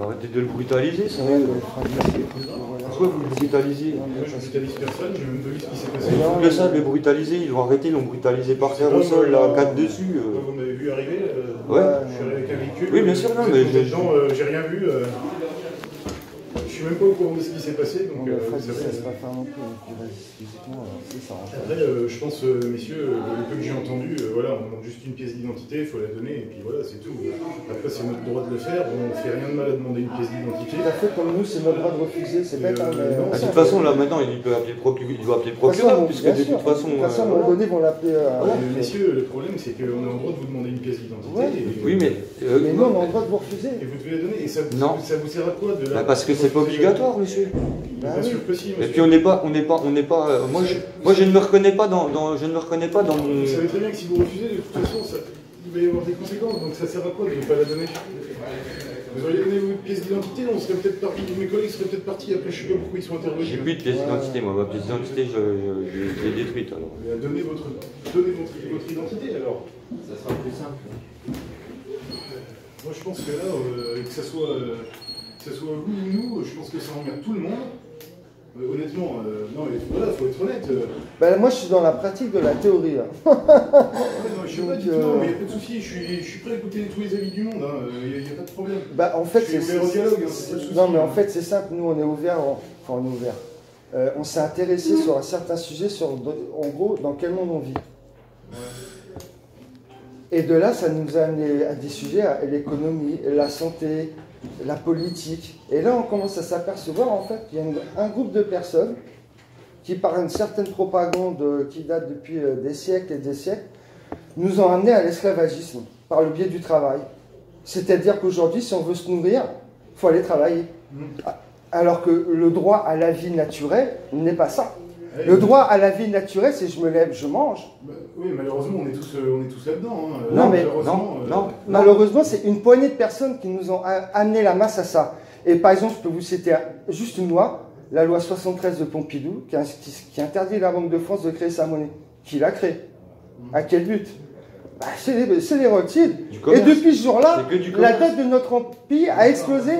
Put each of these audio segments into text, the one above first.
Arrêtez de le brutaliser, ça. Pourquoi vous le brutalisez? Moi je brutalise personne, j'ai même pas vu ce qui s'est passé. C'est que ça de le brutaliser, ils l'ont arrêté, ils l'ont brutalisé par terre au sol, là, 4 dessus. Vous m'avez vu arriver, ouais. Je suis arrivé avec un véhicule. Oui, bien sûr, non, mais j'ai rien vu. Je suis même pas au courant de ce qui s'est passé, donc c'est pas faire non plus, physiquement, c'est ça. Après, je pense, messieurs, le peu que j'ai entendu, voilà, on demande juste une pièce d'identité, il faut la donner, et puis voilà, c'est tout. Après, c'est notre droit de le faire, on ne fait rien de mal à demander une pièce d'identité. Tout à fait, comme nous, c'est notre droit de refuser, c'est bête, hein, mais... De toute façon, là, maintenant, il doit appeler le procureur, puisque de toute façon... De toute façon, à un moment donné, ils vont l'appeler... Messieurs, le problème, c'est qu'on a le droit de vous demander une pièce d'identité. Oui, mais... Mais nous, on a le droit de vous refuser. Et vous devez la donner, et ça vous sert à quoi de la... Parce que c'est pas obligatoire, monsieur. Bien sûr que si, monsieur. Et puis on n'est pas, moi je ne me reconnais pas dans mon... Vous savez très bien que si vous refusez, de toute façon, il va y avoir des conséquences, donc ça sert à quoi de ne pas la donner? Vous auriez donné votre pièce d'identité, on serait peut-être parti, mes collègues seraient peut-être partis, après je sais pas pourquoi ils sont intervenus. J'ai plus de pièce d'identité, moi, ma pièce d'identité, je l'ai détruite alors. Donnez votre identité alors. Ça sera plus simple. Moi je pense que là, que ce soit vous ou nous, je pense que ça emmerde tout le monde. Honnêtement, non mais voilà, faut être honnête. Ben, moi je suis dans la pratique de la théorie là. Ouais, non, je sais pas, dites-moi, mais il n'y a pas de souci, je suis prêt à écouter tous les avis du monde, il n'y a pas de problème. Bah, en fait, je suis ouvert au dialogue, c'est pas de souci. Non mais en fait c'est simple, nous on est ouvert, enfin on est ouvert. On s'est intéressé sur un certain sujet, en gros, dans quel monde on vit. Et de là, ça nous a amené à des sujets, à l'économie, la santé, la politique. Et là, on commence à s'apercevoir, en fait, qu'il y a un groupe de personnes qui, par une certaine propagande qui date depuis des siècles et des siècles, nous ont amenés à l'esclavagisme, par le biais du travail. C'est-à-dire qu'aujourd'hui, si on veut se nourrir, il faut aller travailler. Alors que le droit à la vie naturelle n'est pas ça. Le droit à la vie naturelle, c'est je me lève, je mange. Oui, malheureusement, on est tous là-dedans. Non, mais malheureusement, c'est une poignée de personnes qui nous ont amené la masse à ça. Et par exemple, je peux vous citer juste une loi, la loi 73 de Pompidou, qui interdit la Banque de France de créer sa monnaie. Qui l'a créée? À quel but? Bah, c'est les royautés. Et depuis ce jour-là, la dette de notre pays a explosé.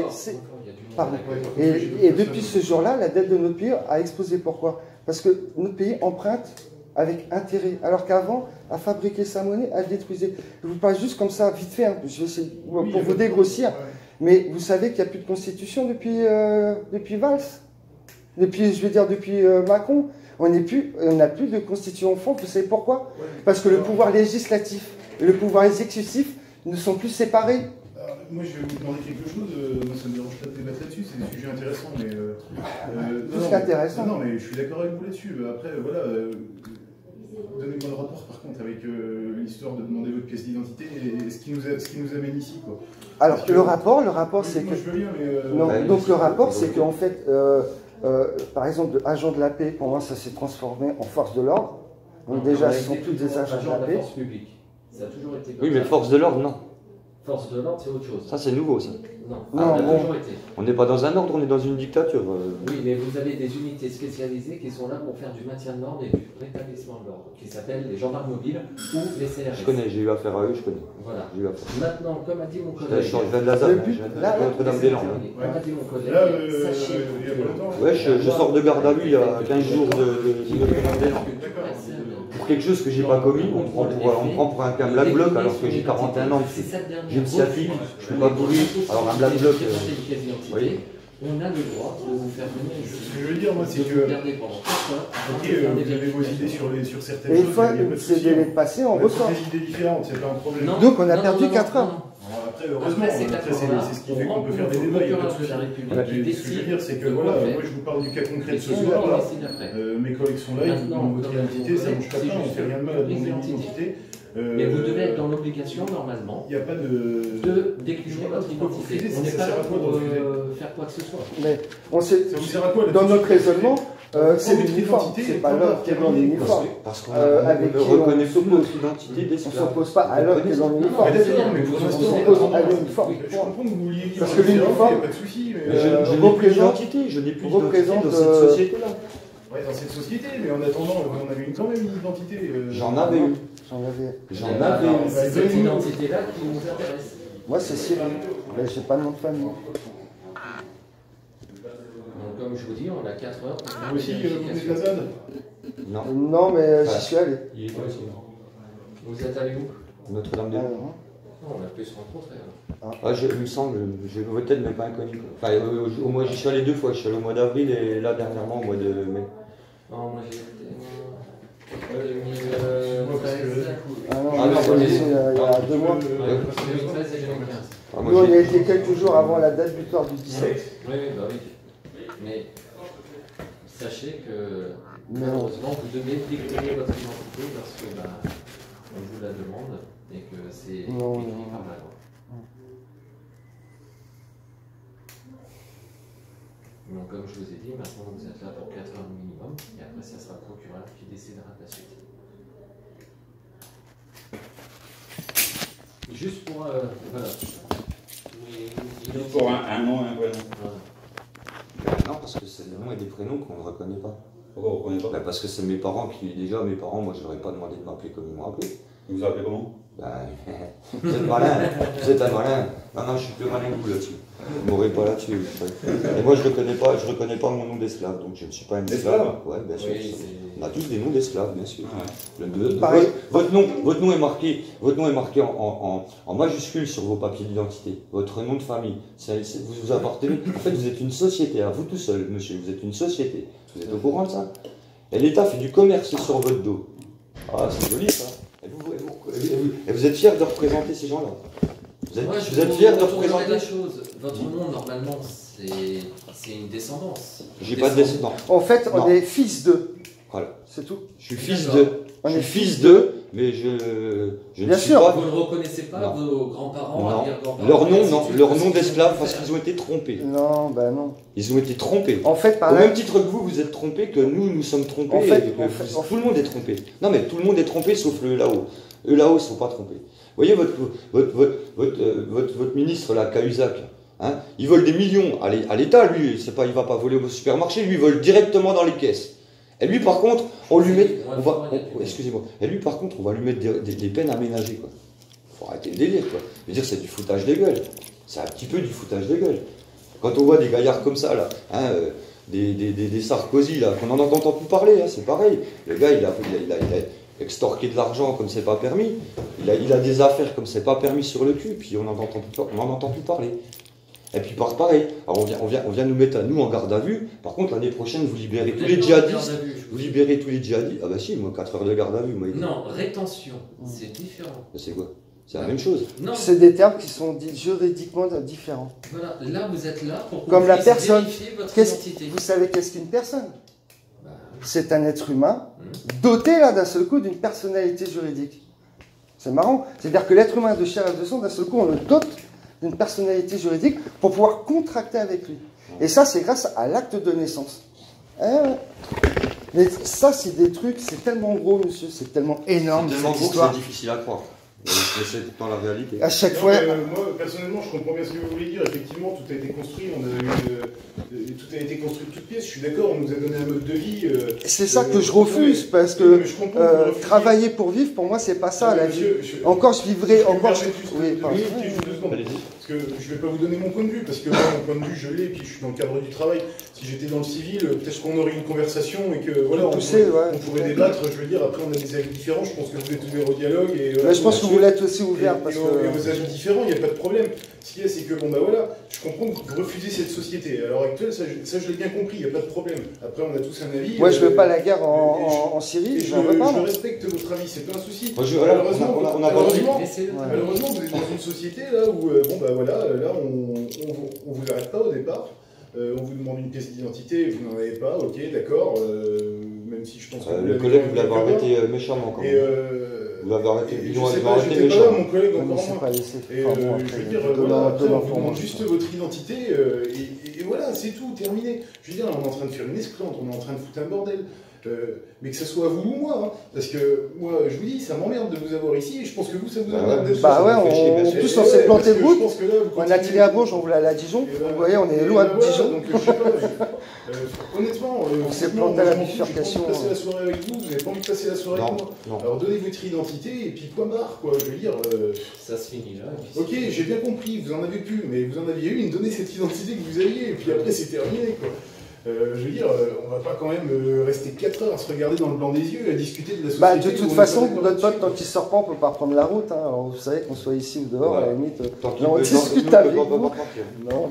Pardon. Et depuis ce jour-là, la dette de notre pays a explosé. Pourquoi? Parce que notre pays emprunte avec intérêt. Alors qu'avant, à fabriquer sa monnaie, elle détruisait. Je vous parle juste comme ça, vite fait, hein. Je vais essayer pour vous dégrossir. Mais vous savez qu'il n'y a plus de constitution depuis Valls. Depuis Macron. On n'a plus de constitution en France. Vous savez pourquoi? Parce que le pouvoir législatif et le pouvoir exécutif ne sont plus séparés. Moi, je vais vous demander quelque chose. Moi, ça ne me dérange pas de débattre là-dessus. C'est des sujets intéressants, mais... Tout ce qui est intéressant. Non, mais je suis d'accord avec vous là-dessus. Après, voilà... Donnez-moi le rapport, par contre, avec l'histoire de demander votre pièce d'identité et ce qui nous amène ici, quoi. Alors, le rapport, c'est que... Moi, je veux bien, mais... Non, donc le rapport, c'est qu'en fait, par exemple, agent de la paix, pour moi, ça s'est transformé en force de l'ordre. Donc déjà, ce sont tous des agents de la paix. Force publique. Ça a toujours été comme oui, mais force de l'ordre, non. Force de l'ordre, c'est autre chose. Ça, c'est nouveau, ça. Non, non, ça a toujours été. On n'est pas dans un ordre, on est dans une dictature. Oui, mais vous avez des unités spécialisées qui sont là pour faire du maintien de l'ordre et du rétablissement de l'ordre, qui s'appellent les gendarmes mobiles ou les CRS. Je connais, j'ai eu affaire à eux, je connais. Voilà. Maintenant, comme a dit mon collègue... Je viens de la ZAP, je viens de Notre-Dame-des-Landes. Comme a dit mon collègue, sachez que... Ouais, je sors de garde à vue il y a 15 jours de Notre-Dame-des-Landes. Pour quelque chose que j'ai pas commis, on me prend pour un black bloc alors que j'ai 41 ans. J'ai une sciatique, je peux pas courir. Alors un black bloc, vous voyez. On a le droit de vous faire venir ici. Ce que je veux dire, moi, c'est que... vous avez vos idées sur certaines choses. Et une fois que ces délais passés, on ressort. Des idées différentes, c'est pas un problème. Donc on a perdu 4 heures. Après, heureusement, c'est ce qui fait qu'on peut faire des débats. Ce que je veux dire, c'est que voilà, moi je vous parle du cas concret de ce soir. Mes collègues sont là, ils vous demandent votre identité, ça ne bouge pas, on ne fait rien de mal à demander une identité. Mais vous devez être dans l'obligation, normalement, il n'y a pas de décliner votre identité. On n'est pas là pour faire quoi que ce soit. Mais on sait, ça vous sert à quoi, dans notre raisonnement, c'est l'uniforme, c'est pas l'homme qui est dans l'uniforme. Parce qu'on ne reconnaît pas notre identité On ne s'oppose pas à l'homme qui est dans l'uniforme. On s'oppose à l'uniforme. Je comprends que vous vouliez vivre parce que l'uniforme, il n'y a pas de souci. Je n'ai plus d'identité, je n'ai plus d'identité dans cette société-là. Ouais, dans cette société, mais en attendant, on avait quand même une identité. J'en avais eu. J'en avais. C'est cette identité-là qui nous intéresse. Moi, c'est Cyril, mais j'ai pas de nom de famille. Donc, comme je vous dis, on a 4 heures. Vous aussi, vous êtes la ZAD? Non. Non, mais j'y suis allé. Il est pas aussi. Vous êtes allé où? Notre-Dame-des-Landes. Non, on a pu se rencontrer. Il me semble, je me peut-être même pas inconnu. Enfin, au mois, j'y suis allé 2 fois. Je suis allé au mois d'avril et là, dernièrement, au mois de mai. Non, moi j'ai été. Il y a 2 mois. 2013 et 2015. Nous, on y a été quelques jours avant la date butoir du 17. Oui, bah oui. Mais sachez que malheureusement, vous devez déclarer votre identité parce que on vous la demande et que c'est écrit par la loi. Donc, comme je vous ai dit, maintenant vous êtes là pour 4 heures minimum et après, ça sera le procureur qui décidera de la suite. Juste pour. Voilà. Juste pour un nom et un prénom. Non, parce que c'est des noms et des prénoms qu'on ne reconnaît pas. Pourquoi vous ne reconnaissez pas? Parce que c'est mes parents qui. Déjà, mes parents, moi, je leur ai pas demandé de m'appeler comme ils m'ont appelé. Vous vous appelez comment? Vous êtes malin, vous êtes un malin. Non, je suis plus malin que vous là-dessus. Vous m'aurez pas là-dessus. Et moi, je reconnais pas mon nom d'esclave, donc je ne suis pas un esclave. Ouais, bien sûr. Oui, on a tous des noms d'esclaves, bien sûr. Ouais. Votre nom est marqué en majuscule sur vos papiers d'identité. Votre nom de famille. Vous appartenez. En fait, vous êtes une société, à vous tout seul, monsieur. Vous êtes une société. Vous êtes au courant de ça? Et l'État fait du commerce sur votre dos. Ah, c'est joli ça. Et vous êtes fiers de représenter ces gens-là. Vous êtes fiers de représenter la chose. Votre nom, normalement, c'est une descendance. J'ai pas de descendant. En fait, on est fils d'eux. Voilà. C'est tout. Je suis fils d'eux. Je suis fils d'eux, mais je ne suis pas. Vous ne reconnaissez pas vos grands-parents, arrière-grands-parents? Leur nom d'esclave parce qu'ils ont été trompés. Non, ben non. Ils ont été trompés. En fait, au même titre que vous êtes trompés, que nous sommes trompés. En fait, tout le monde est trompé. Non, mais tout le monde est trompé sauf le là-haut. Eux là-haut, ils ne sont pas trompés. Vous voyez votre ministre, là, Cahuzac, hein, il vole des millions à l'État, lui, il ne va pas voler au supermarché, lui, il vole directement dans les caisses. Et lui, par contre, on lui met. Excusez-moi. Et lui, par contre, on va lui mettre des peines aménagées, quoi. Faut arrêter le délire, quoi. Je veux dire, c'est du foutage de gueule. C'est un petit peu du foutage de gueule. Quand on voit des gaillards comme ça, là, hein, des Sarkozy, là, qu'on n'en entend plus parler, hein, c'est pareil. Le gars, il a extorqué de l'argent comme c'est pas permis. Il a des affaires comme c'est pas permis sur le cul, puis on n'en entend plus parler. Et puis pareil, alors on vient nous mettre à nous en garde à vue. Par contre, l'année prochaine, vous libérez tous les djihadistes. Vous libérez tous les djihadistes. Ah bah si, moi 4 heures de garde à vue. Moi, non, rétention, c'est différent. C'est quoi? C'est la même chose. C'est des termes qui sont juridiquement différents. Voilà, là vous êtes là pour comme la personne. Vérifier votre identité. Vous savez qu'est-ce qu'une personne? C'est un être humain doté là d'un seul coup d'une personnalité juridique. C'est marrant. C'est-à-dire que l'être humain de chair et de sang, d'un seul coup, on le dote d'une personnalité juridique pour pouvoir contracter avec lui. Et ça, c'est grâce à l'acte de naissance. Mais ça, c'est des trucs, c'est tellement gros, monsieur, c'est tellement énorme. C'est tellement gros que c'est difficile à croire. C'est dans la réalité. À chaque fois. Moi, personnellement, je comprends bien ce que vous voulez dire. Effectivement, tout a été construit. Tout a été construit de toutes pièces. Je suis d'accord, on nous a donné un mode de vie. C'est ça que je refuse, parce que travailler pour vivre, pour moi, c'est pas ça, la vie. Encore, je vivrai. Encore, oui, parce que je vais pas vous donner mon point de vue, parce que moi, mon point de vue, je l'ai, et puis je suis dans le cadre du travail. Si j'étais dans le civil, peut-être qu'on aurait une conversation et que voilà, on pourrait débattre. Je veux dire, après, on a des avis différents. Je pense que vous êtes ouvert au dialogue. Je pense que vous l'êtes aussi ouvert. Et vos avis différents, il n'y a pas de problème. Ce qu'il y a, c'est que, bon, bah voilà, je comprends que vous refusez cette société. À l'heure actuelle, ça je l'ai bien compris, il n'y a pas de problème. Après, on a tous un avis. Moi, je ne veux pas la guerre en Syrie, je respecte votre avis, c'est pas un souci. Malheureusement, vous êtes dans une société là où, bon, bah voilà, là, on vous arrête pas au départ. On vous demande une pièce d'identité, vous n'en avez pas, ok, d'accord. Même si je pense que le collègue, vous l'avez arrêté méchamment quand même. Vous l'avez arrêté, j'étais pas là, mon collègue encore moins. Et je veux dire, voilà, on vous demande juste votre identité, et voilà, c'est tout, terminé. Je veux dire, on est en train de faire une esclante, on est en train de foutre un bordel. Mais que ce soit vous ou moi, hein, parce que moi, je vous dis, ça m'emmerde de vous avoir ici, et je pense que vous, ça vous emmerde d'être Bah ouais, en plus, on s'est planté de route, on a tiré à Bourges, on voulait aller à Dijon, vous voyez, on est loin de Dijon. Donc, je sais pas, Honnêtement, on s'est planté à la bifurcation. J'ai pas envie de passer la soirée avec vous, vous n'avez pas envie de passer la soirée avec moi. Non. Alors donnez votre identité et puis point barre, quoi. Je veux dire. Ça se finit là. Ok, j'ai bien compris, vous en avez plus, mais vous en aviez une, donnez cette identité que vous aviez, et puis après c'est terminé, quoi. Je veux dire, on va pas quand même rester 4 heures à se regarder dans le blanc des yeux et à discuter de la société. Bah, de toute façon, notre pote, tant qu'il sort pas, on peut pas prendre la route. Hein. Alors, vous savez qu'on soit ici ou dehors, à la limite. On discute avec vous. Non,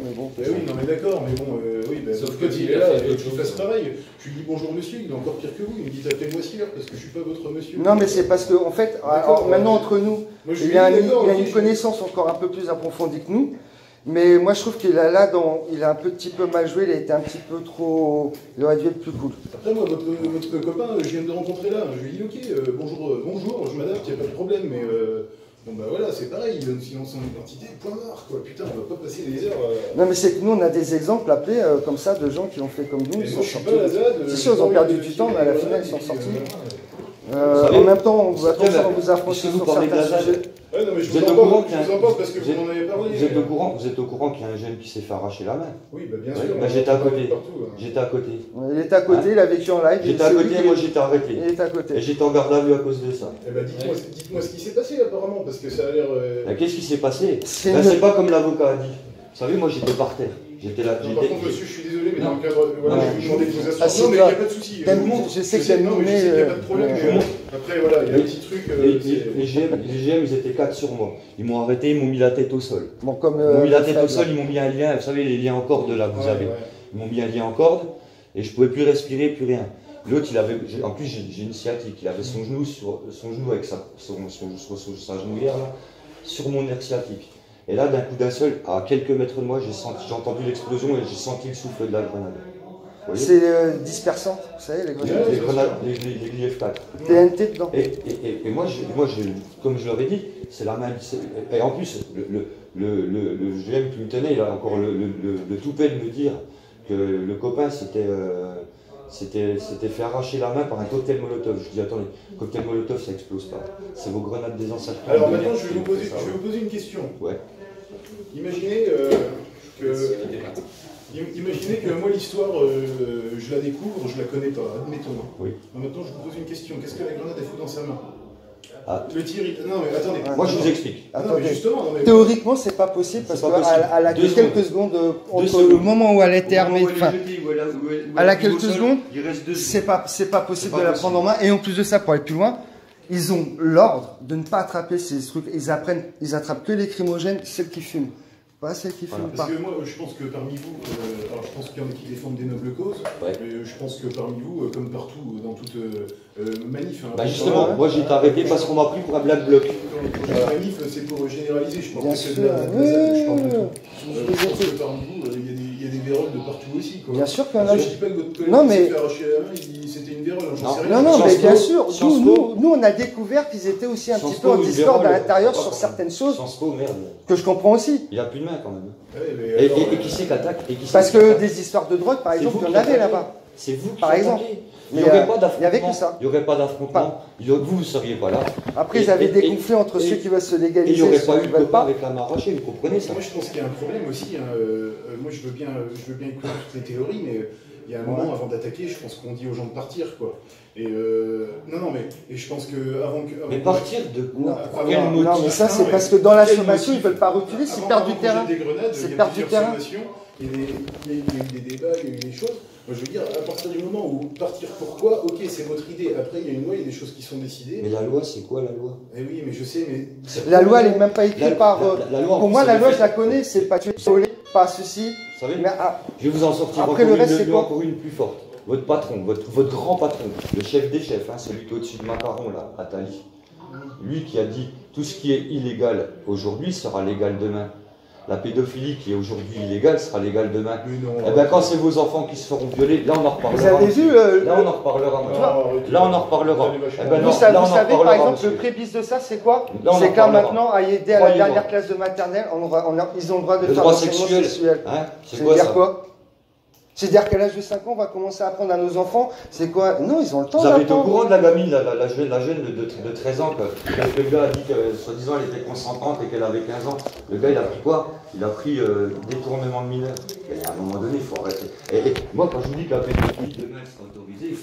mais bon. Oui, non, mais d'accord, mais bon, oui, bah, sauf que il est là, et que je fasse pareil. Je lui dis bonjour monsieur, il est encore pire que vous, il me dit appelez-moi Sire parce que je suis pas votre monsieur. Non, mais c'est parce que, en fait, maintenant entre nous, il a une connaissance encore un peu plus approfondie que nous. Mais moi je trouve qu'il a là, il a un petit peu mal joué, il a été un petit peu trop. Il aurait dû être plus cool. Après moi, votre copain, je viens de le rencontrer là, je lui dis ok, bonjour, je m'adapte, il n'y a pas de problème, mais bon bah voilà, c'est pareil, il donne silence son identité, point barre quoi, putain, on va pas passer des heures. Non mais c'est que nous on a des exemples appelés comme ça de gens qui l'ont fait comme nous, ils sont sortis. C'est sûr, ils ont perdu du temps, mais à la finale ils sont sortis. En même temps, on vous a franchi sur certains sujets. Ouais, non, mais je vous en parle parce que vous m'en avez parlé. Vous êtes au courant qu'il y a un jeune qui s'est fait arracher la main? Oui, bah bien sûr. Bah, j'étais à côté. J'étais à côté. Il était à côté, il a vécu en live. J'étais à côté, moi j'étais arrêté. Il était à côté. Et j'étais en garde à vue à cause de ça. Eh ben dites-moi ce qui s'est passé apparemment, parce que ça a l'air. Qu'est-ce qui s'est passé? C'est pas comme l'avocat a dit. Vous savez, moi j'étais par terre. J'étais là. Par contre, monsieur, je suis désolé, mais dans le cadre. Voilà, je vais vous demander de vous assurer. Non, mais il n'y a pas de souci. Je sais qu'il y a non, mais je sais qu'il n'y a pas de problème. Après, voilà, il y a un petit truc. Les GM, ils étaient 4 sur moi. Ils m'ont arrêté, ils m'ont mis la tête au sol. Bon, comme. Ils m'ont mis la tête au sol, ils m'ont mis un lien. Vous savez, les liens en corde là, vous avez. Ils m'ont mis un lien en corde et je pouvais plus respirer, plus rien. L'autre, il avait. En plus, j'ai une sciatique. Il avait son genou avec sa genouillère là, sur mon nerf sciatique. Et là, d'un coup d'un seul, à quelques mètres de moi, j'ai entendu l'explosion et j'ai senti le souffle de la grenade. C'est dispersant, vous savez, les grenades. Les grenades, les F4. TNT dedans. Et moi, comme je l'avais dit, c'est la main. Et en plus, le GM qui me tenait, il a encore le toupet de me dire que le copain s'était fait arracher la main par un cocktail Molotov. Je dis attendez, cocktail Molotov ça explose pas. C'est vos grenades désencerclées. Alors maintenant je vais vous poser une question. Ouais. Imaginez que moi l'histoire, je la découvre, je la connais pas, admettons. Oui. Maintenant je vous pose une question. Qu'est-ce que la grenade elle fout dans sa main? Le tir, non mais attendez. Moi je vous explique. Attendez. Mais justement, théoriquement c'est pas possible parce qu'elle a quelques secondes entre le moment où elle a été armée. Enfin, elle a quelques secondes. C'est pas possible de la prendre en main. Et en plus de ça, pour aller plus loin, ils ont l'ordre de ne pas attraper ces trucs. Ils attrapent que les crimogènes, celles qui fument. Pas celles qui fument pas. Parce que moi, je pense que parmi vous, alors je pense qu'il y en a qui défendent des nobles causes, mais je pense que parmi vous, comme partout, dans toute manif... Bah justement, moi j'ai été arrêté parce qu'on m'a pris pour un black bloc. La manif, c'est pour généraliser, je pense que c'est de la je parle de tout. Je pense que parmi vous, il y a des véroles de partout aussi. Quoi. Bien sûr qu'il y en a. Je dis pas que votre collègue s'est fait arracher la main, c'était une vérole, j'en sais rien. Non, mais bien sûr, nous on a découvert qu'ils étaient aussi un petit peu en discorde à l'intérieur sur certaines choses que je comprends aussi. Il n'y a plus de main quand même. Ouais, et qui c'est qui attaque? Parce que des histoires de drogue, par exemple, il y en avait là-bas. C'est vous qui par exemple. Il n'y avait que ça. Il n'y aurait pas d'affrontement. Vous ne seriez pas là. Après, ils avaient des conflits entre ceux qui veulent se légaliser. Et il n'y aurait pas eu de copain avec la main arrachée, vous comprenez ça? Moi, je pense qu'il y a un problème aussi. Moi, je veux bien écouter toutes les théories, mais il y a un moment avant d'attaquer, je pense qu'on dit aux gens de partir, quoi. Et non, mais je pense que avant que. Mais partir de quoi? Non, mais ça, c'est parce que dans la sommation, ils ne veulent pas reculer, c'est perdre du terrain. C'est perdre du terrain. Il y a eu des débats, il y a eu des choses. Moi, je veux dire, à partir du moment où partir pourquoi, ok, c'est votre idée. Après, il y a une loi, il y a des choses qui sont décidées. Mais la loi, c'est quoi la loi? Eh oui, mais je sais, mais. La loi, elle n'est même pas écrite par. Pour moi, la loi, je la connais, c'est pas tuer, pas ceci. Vous savez, je vais vous en sortir après, encore une plus forte. Votre patron, votre grand patron, le chef des chefs, celui qui est au-dessus de Macaron, là, Attali, lui qui a dit tout ce qui est illégal aujourd'hui sera légal demain. La pédophilie qui est aujourd'hui illégale sera légale demain. Et bien quand c'est vos enfants qui se feront violer, là on en reparlera. Vous avez vu là on en reparlera. Là on en reparlera. Vous savez par exemple le prépice de ça c'est quoi? C'est que là maintenant à aider à la dernière classe de maternelle, ils ont le droit de faire l'enseignement sexuel. Ça veut dire quoi? C'est-à-dire qu'à l'âge de 5 ans, on va commencer à apprendre à nos enfants, c'est quoi? Non, ils ont le temps d'apprendre. Vous avez été au courant de la gamine, la jeune de 13 ans, que le gars a dit que, soi-disant, elle était consentante et qu'elle avait 15 ans. Le gars, il a pris quoi? Il a pris détournement de mineurs. Et à un moment donné, il faut arrêter. Et moi, quand je vous dis que la pédophilie demain sera autorisée,